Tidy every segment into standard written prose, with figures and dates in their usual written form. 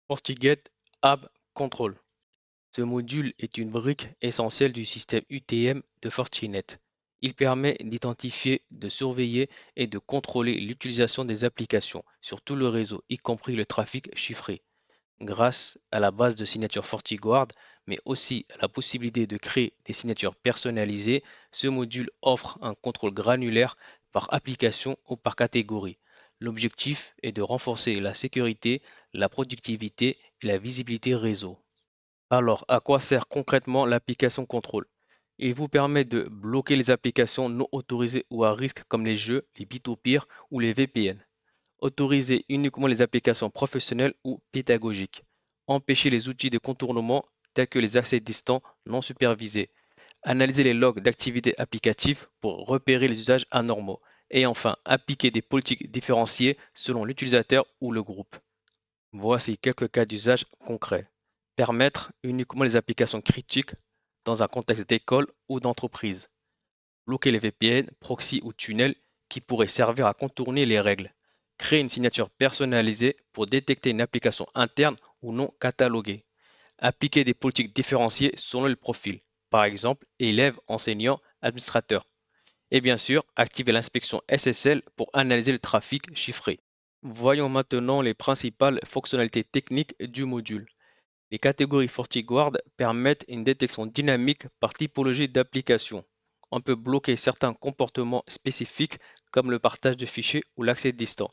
FortiGate App Control. Ce module est une brique essentielle du système UTM de Fortinet. Il permet d'identifier, de surveiller et de contrôler l'utilisation des applications sur tout le réseau, y compris le trafic chiffré. Grâce à la base de signatures FortiGuard, mais aussi à la possibilité de créer des signatures personnalisées, ce module offre un contrôle granulaire par application ou par catégorie. L'objectif est de renforcer la sécurité, la productivité et la visibilité réseau. Alors, à quoi sert concrètement l'application contrôle? Il vous permet de bloquer les applications non autorisées ou à risque comme les jeux, les bit-au-pire ou les VPN. Autoriser uniquement les applications professionnelles ou pédagogiques. Empêcher les outils de contournement tels que les accès distants non supervisés. Analyser les logs d'activité applicative pour repérer les usages anormaux. Et enfin, appliquer des politiques différenciées selon l'utilisateur ou le groupe. Voici quelques cas d'usage concrets. Permettre uniquement les applications critiques dans un contexte d'école ou d'entreprise. Bloquer les VPN, proxy ou tunnels qui pourraient servir à contourner les règles. Créer une signature personnalisée pour détecter une application interne ou non cataloguée. Appliquer des politiques différenciées selon le profil. Par exemple, élève, enseignant, administrateur. Et bien sûr, activer l'inspection SSL pour analyser le trafic chiffré. Voyons maintenant les principales fonctionnalités techniques du module. Les catégories FortiGuard permettent une détection dynamique par typologie d'application. On peut bloquer certains comportements spécifiques comme le partage de fichiers ou l'accès distant.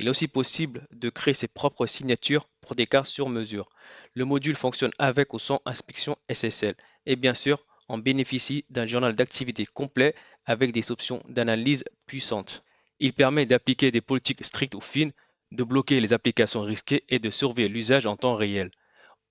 Il est aussi possible de créer ses propres signatures pour des cas sur mesure. Le module fonctionne avec ou sans inspection SSL. Et bien sûr, on bénéficie d'un journal d'activité complet avec des options d'analyse puissantes. Il permet d'appliquer des politiques strictes ou fines, de bloquer les applications risquées et de surveiller l'usage en temps réel.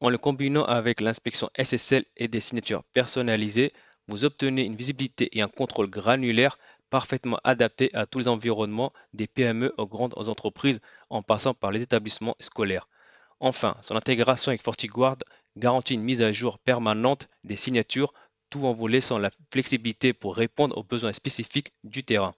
En le combinant avec l'inspection SSL et des signatures personnalisées, vous obtenez une visibilité et un contrôle granulaire parfaitement adaptés à tous les environnements, des PME aux grandes entreprises en passant par les établissements scolaires. Enfin, son intégration avec FortiGuard garantit une mise à jour permanente des signatures tout en vous laissant la flexibilité pour répondre aux besoins spécifiques du terrain.